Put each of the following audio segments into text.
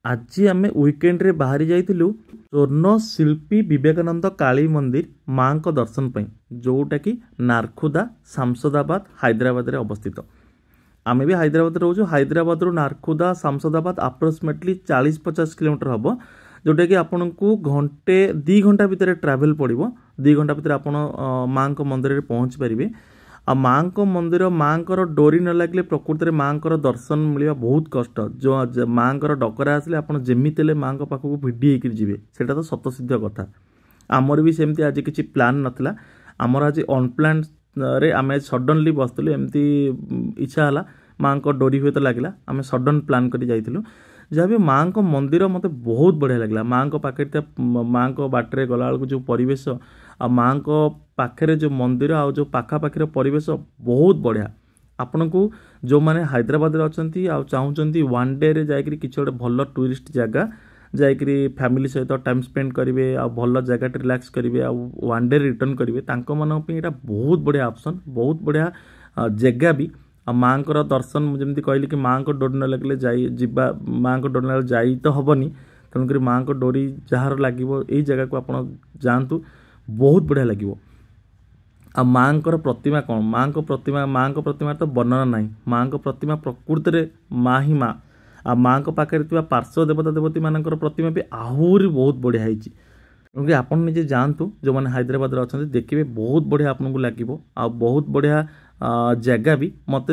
आज आम वीकेंड रे बाहरी जाइलु स्वर्ण शिल्पी विवेकानंद काली मंदिर माँ को दर्शन पर जोटा कि नारखुदा शामसदाबाद हैदराबाद रे अवस्थित। आम भी हैदराबाद रोचु। हैदराबाद रू नारखुदा शामसदाबाद अप्रोक्सीमेटली 40-50 किलोमीटर हम, जोटा कि आपन को घंटे 2 घंटा भितर ट्रैवल पड़ो। 2 घंटा भितर आप माँ को मंदिर रे पहुँच पारे। आ माँ को मंदिर माँ को डोरी न लगे प्रकृत में माँ को दर्शन मिलवा बहुत कष्ट। जो माँ को डकरा आसले आप जमीते माँ को पाखक भिडी होकर जी से तो सतसिद्ध कथा। आमर भी सेमती आज किसी प्लान नाला। आमर आज अनप्लान रे आम सडनली बसलु एमती इच्छा है माँ को डोरी हुए तो लगे आम सडन प्लान कर जाइलु। जहाँ भी माँ को मंदिर मत बहुत बढ़िया लगे। माँ को पाखे माँ को बाटर गला जो परिवेश आ माँ को पाखे जो मंदिर आ जो पाखापाखि परिवेश बहुत बढ़िया। आपण को जो मैंने हैदराबाद अच्छा चाहते वन डे रे जाकरी किसी गोटे भल टूरिस्ट जगह जाकरी फैमिली सहित टाइम स्पेंड करेंगे आ भल जगह रिलैक्स करेंगे आ वन डे रिटर्न करेंगे यहाँ बहुत बढ़िया ऑप्शन, बहुत बढ़िया जगह भी। आ माँ को दर्शन जमी कहली कि माँ को डोरी न लगे जा माँ को डोरी न जाई तो हेनी। तेणुक माँ को डोरी जार लगे यही जगह को आप जातु बहुत बढ़िया लगे। आ माँ को प्रतिमा कौन? माँ को प्रतिमा तो वर्णना नहीं। माँ को प्रतिमा प्रकृति में माँ ही माँ। आ माँ को पाखे पार्श्व देवता देवती मान प्रतिमा भी आहरी बहुत बढ़िया है। क्योंकि आप निजे जातु जो मैंने हैदराबाद अच्छा देखिए बहुत बढ़िया आपको लगे। आ बहुत बढ़िया जगह भी मत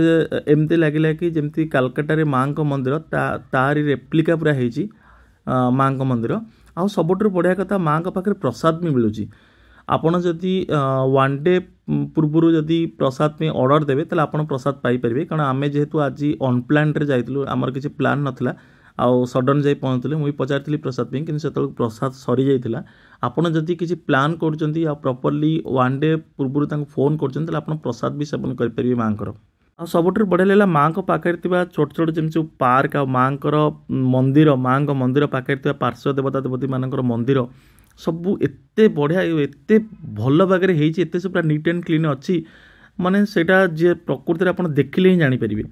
एमती लगे कि जमी कालकाटा माँ को मंदिर तारी रेप्लिका पूरा है माँ को मंदिर। आ सबुठ बढ़िया कथा माँ को पाखे प्रसाद भी मिलूँ। आपण जदि वन डे पूर्व जदि प्रसाद में ऑर्डर देवे तो आप प्रसाद पाइपर। कारण आम जेहेतु आज अनप्लान रे जाइलु आमर किसी प्लान नाला आउ सडन जाई पहुँचलु। मुझे पचारि प्रसाद पे कि प्रसाद सरी जाइला। आपण जदि किसी प्लान कर प्रॉपर्ली वन डे पूर्व फोन कर प्रसाद भी सेवन करेंगे माँ को। आ सबुठ बढ़िया लगा माँ को पाखे छोट छोट जमी पार्क आ माँ को मंदिर माँ को मंदिर पाखे पार्श्व देवता देवती मान मंदिर सबू एते बढ़िया एते भल बागे होते सब पूरा नीट एंड क्लीन अच्छी। माने सेटा जे प्रकृति आप देखिले ही जानीपर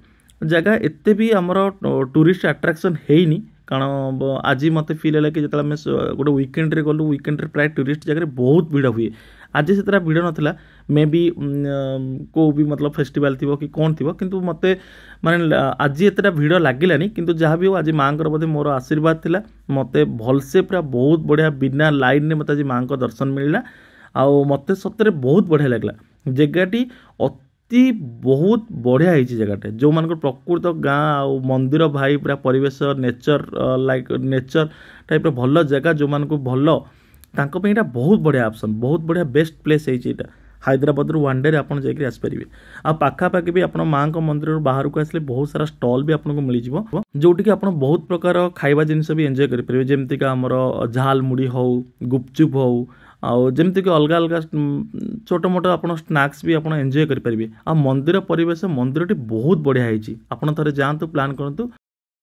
जगह एते भी आमर टूरिस्ट अट्राक्शन है। कारण आज मत फिल है कि जो गोटे वीकेंड रे गलु वीकेंड रे प्राय टूरिस्ट जगह बहुत भिड़ हुए। आज से भिड़ नाला मे बी को भी मतलब फेस्टिवल थी कि कौन थी किंतु मते माने आज एतटा भिड़ लगिलानी। किंतु जहाँ भी हो आज माँ को बोधे मोर आशीर्वाद थिला मते भलसे पूरा बहुत बढ़िया बिना लाइन ने मत आज माँ को दर्शन मिलला। आउ मते सतरे बहुत बढ़िया लगला। जगहटी अति बहुत बढ़िया है जगहटे जो मान प्रकृत गाँ आ मंदिर भाई पूरा परिवेश नेचर लाइक नेचर टाइप भल जगह जो मान को भल तांको पे इटा बहुत बढ़िया ऑप्शन, बहुत बढ़िया बेस्ट प्लेस है। हैदराबाद वन डे आप आसपारे। आ पाखापाखि भी आप माँ को मंदिर बाहर को आसले बहुत सारा स्टॉल भी आपको मिल जाव जोटि आप बहुत प्रकार खाଇବା जिनस भी एंजॉय करेंगे। जमीक आमर झाल मुड़ी हो गुपचुप हो आमती अलग अलग छोट मोट आप स्नैक्स भी आप एंजॉय करेंगे। आ मंदिर परिवेश मंदिर बहुत बढ़िया है। आप थे जातु प्लान करूँ।